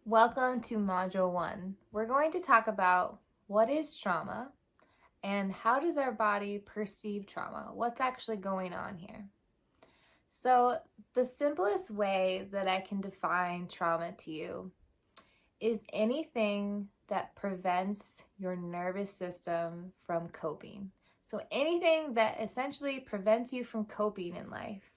Welcome to Module 1. We're going to talk about what is trauma and how does our body perceive trauma? What's actually going on here? So the simplest way that I can define trauma to you is anything that prevents your nervous system from coping. So anything that essentially prevents you from coping in life.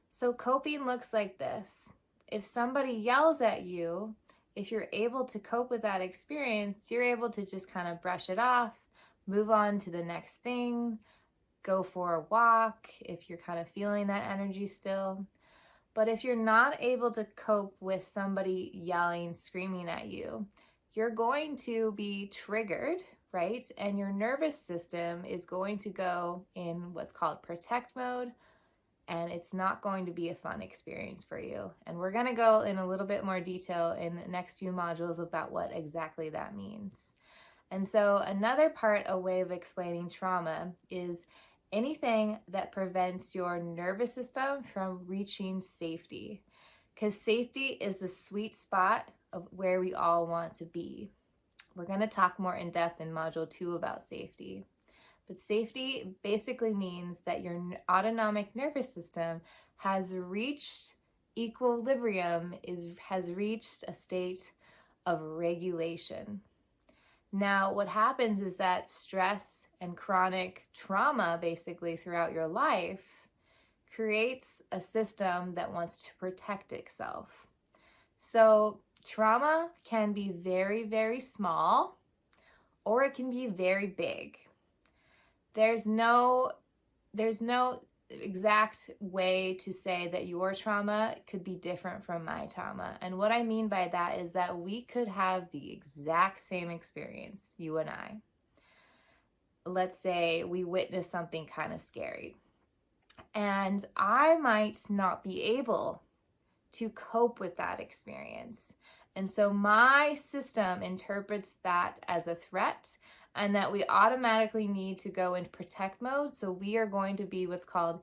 So coping looks like this. If somebody yells at you, if you're able to cope with that experience, you're able to just kind of brush it off, move on to the next thing, go for a walk if you're kind of feeling that energy still. But if you're not able to cope with somebody yelling, screaming at you, you're going to be triggered, right? And your nervous system is going to go in what's called protect mode, and it's not going to be a fun experience for you. And we're going to go in a little bit more detail in the next few modules about what exactly that means. And so another part, a way of explaining trauma, is anything that prevents your nervous system from reaching safety. Because safety is the sweet spot of where we all want to be. We're going to talk more in depth in Module 2 about safety. But safety basically means that your autonomic nervous system has reached equilibrium, has reached a state of regulation. Now, what happens is that stress and chronic trauma basically throughout your life creates a system that wants to protect itself. So trauma can be very, very small, or it can be very big. There's no exact way to say that your trauma could be different from my trauma. And what I mean by that is that we could have the exact same experience, you and I. Let's say we witness something kind of scary, and I might not be able to cope with that experience. And so my system interprets that as a threat, and that we automatically need to go into protect mode. So we are going to be what's called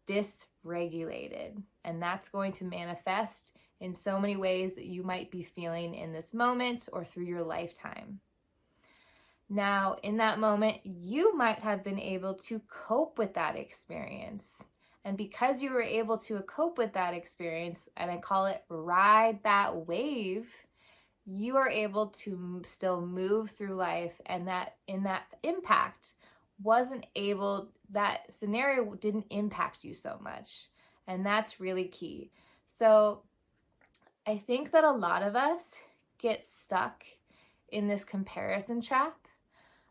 dysregulated. And that's going to manifest in so many ways that you might be feeling in this moment or through your lifetime. Now, in that moment, you might have been able to cope with that experience. And because you were able to cope with that experience, and I call it ride that wave, you are able to still move through life, and that in that impact that scenario didn't impact you so much. And that's really key. So I think that a lot of us get stuck in this comparison trap.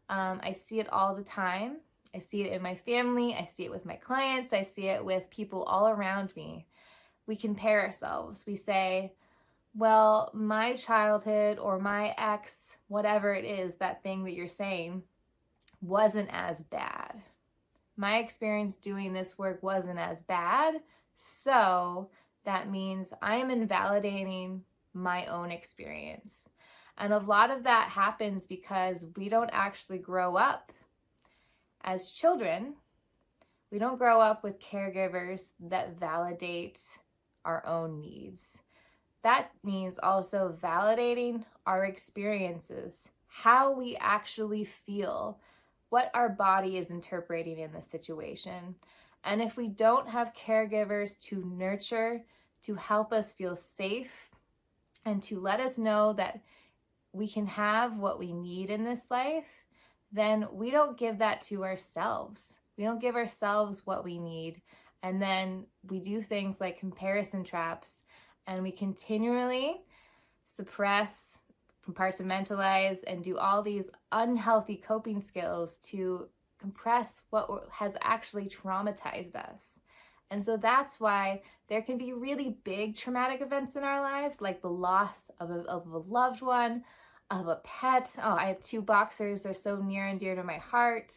I see it all the time. I see it in my family. I see it with my clients. I see it with people all around me. We compare ourselves. We say, well, my childhood or my ex, whatever it is, that thing that you're saying, wasn't as bad. My experience doing this work wasn't as bad, so that means I am invalidating my own experience. And a lot of that happens because we don't actually grow up as children. We don't grow up with caregivers that validate our own needs. That means also validating our experiences, how we actually feel, what our body is interpreting in the situation. And if we don't have caregivers to nurture, to help us feel safe, and to let us know that we can have what we need in this life, then we don't give that to ourselves. We don't give ourselves what we need. And then we do things like comparison traps, and we continually suppress, compartmentalize, and do all these unhealthy coping skills to compress what has actually traumatized us. And so that's why there can be really big traumatic events in our lives, like the loss of a loved one, of a pet. Oh, I have 2 boxers. They're so near and dear to my heart.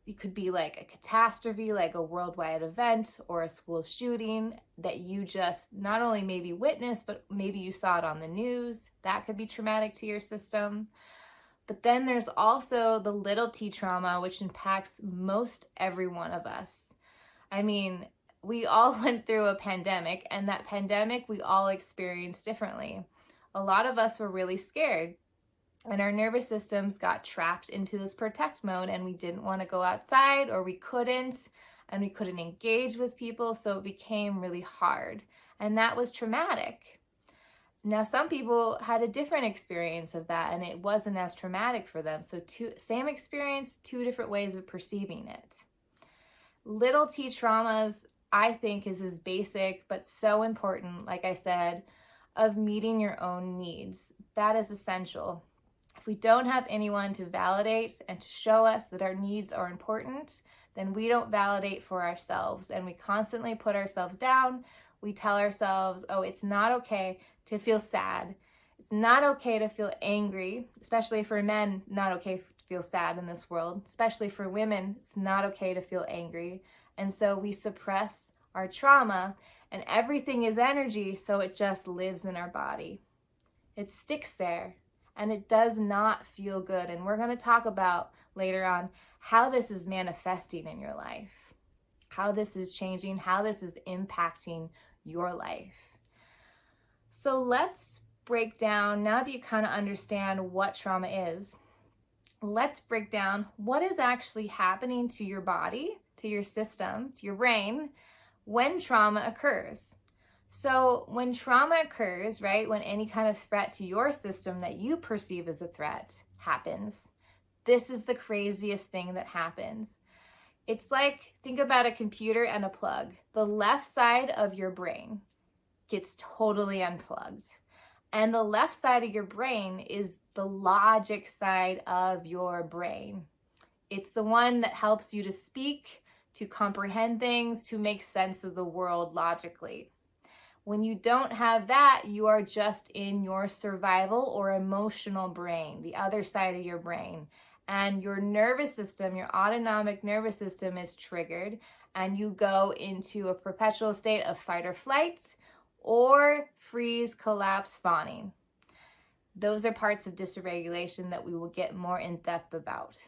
It could be like a catastrophe, like a worldwide event or a school shooting that you just not only maybe witnessed, but maybe you saw it on the news. That could be traumatic to your system. But then there's also the little t trauma, which impacts most every one of us. I mean, we all went through a pandemic, and that pandemic we all experienced differently. A lot of us were really scared, and our nervous systems got trapped into this protect mode, and we didn't want to go outside, or we couldn't, and we couldn't engage with people, so it became really hard, and that was traumatic. Now, some people had a different experience of that, and it wasn't as traumatic for them. So same experience, two different ways of perceiving it. Little t traumas, I think, is as basic but so important, like I said, of meeting your own needs. That is essential. If we don't have anyone to validate and to show us that our needs are important, then we don't validate for ourselves, and we constantly put ourselves down. We tell ourselves, oh, it's not okay to feel sad. It's not okay to feel angry, especially for men, not okay to feel sad in this world. Especially for women, it's not okay to feel angry. And so we suppress our trauma, and everything is energy, so it just lives in our body. It sticks there, and it does not feel good. And we're going to talk about later on how this is manifesting in your life, how this is changing, how this is impacting your life. So let's break down, now that you kind of understand what trauma is, let's break down what is actually happening to your body, to your system, to your brain when trauma occurs. So when trauma occurs, right, when any kind of threat to your system that you perceive as a threat happens, this is the craziest thing that happens. It's like, think about a computer and a plug. The left side of your brain gets totally unplugged. And the left side of your brain is the logic side of your brain. It's the one that helps you to speak, to comprehend things, to make sense of the world logically. When you don't have that, you are just in your survival or emotional brain, the other side of your brain. And your nervous system, your autonomic nervous system is triggered, and you go into a perpetual state of fight or flight, or freeze, collapse, fawning. Those are parts of dysregulation that we will get more in depth about.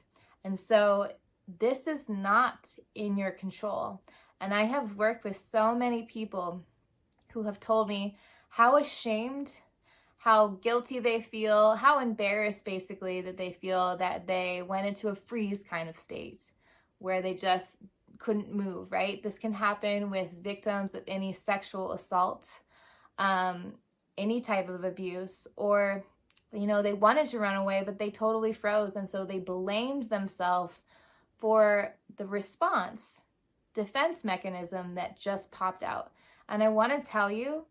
And so this is not in your control. And I have worked with so many people who have told me how ashamed, how guilty they feel, how embarrassed basically that they feel that they went into a freeze kind of state where they just couldn't move, right? This can happen with victims of any sexual assault, any type of abuse, or, they wanted to run away, but they totally froze. And so they blamed themselves for the response, defense mechanism that just popped out. And I want to tell you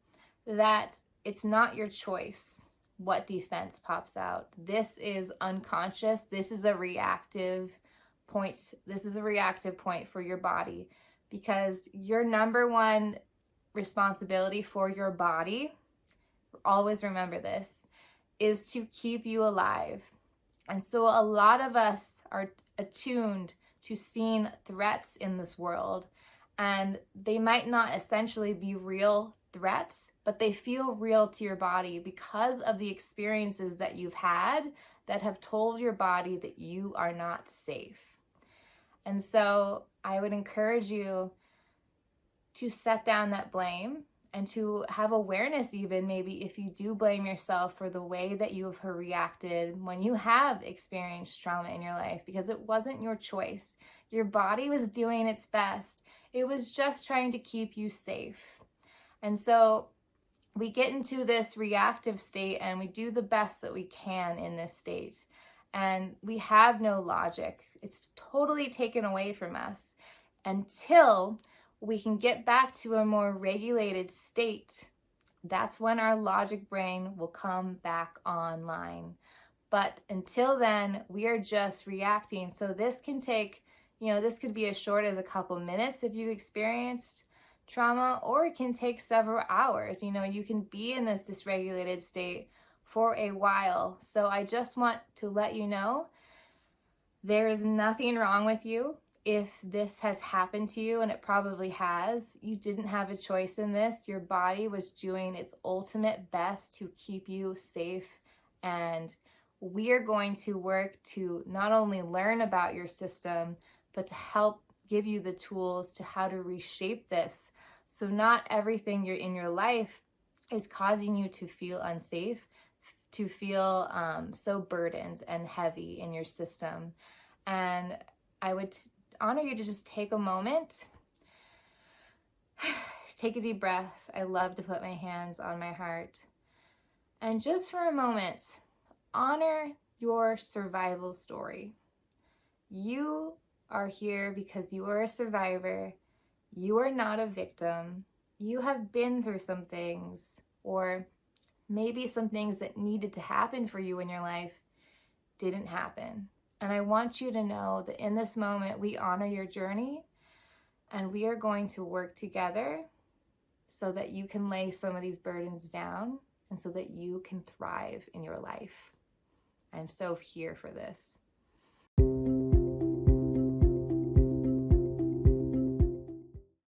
that it's not your choice what defense pops out. This is unconscious. This is a reactive point. This is a reactive point for your body, because your number one responsibility for your body, always remember this, is to keep you alive. And so a lot of us are attuned to seeing threats in this world, and they might not essentially be real threats, but they feel real to your body because of the experiences that you've had that have told your body that you are not safe. And so I would encourage you to set down that blame and to have awareness, even maybe if you do blame yourself for the way that you have reacted when you have experienced trauma in your life, because it wasn't your choice. Your body was doing its best. It was just trying to keep you safe. And so we get into this reactive state and we do the best that we can in this state. And we have no logic. It's totally taken away from us until we can get back to a more regulated state. That's when our logic brain will come back online. But until then, we are just reacting. So this can take, this could be as short as a couple minutes if you've experienced trauma, or it can take several hours. You can be in this dysregulated state for a while. So I just want to let you know there is nothing wrong with you. If this has happened to you, and it probably has, you didn't have a choice in this. Your body was doing its ultimate best to keep you safe. And we are going to work to not only learn about your system, but to help give you the tools to how to reshape this. So not everything you're in your life is causing you to feel unsafe, to feel so burdened and heavy in your system. And I would honor you to just take a moment, take a deep breath. I love to put my hands on my heart. And just for a moment, honor your survival story. You are here because you are a survivor. You are not a victim. You have been through some things, or maybe some things that needed to happen for you in your life didn't happen. And I want you to know that in this moment, we honor your journey, and we are going to work together so that you can lay some of these burdens down and so that you can thrive in your life. I'm so here for this.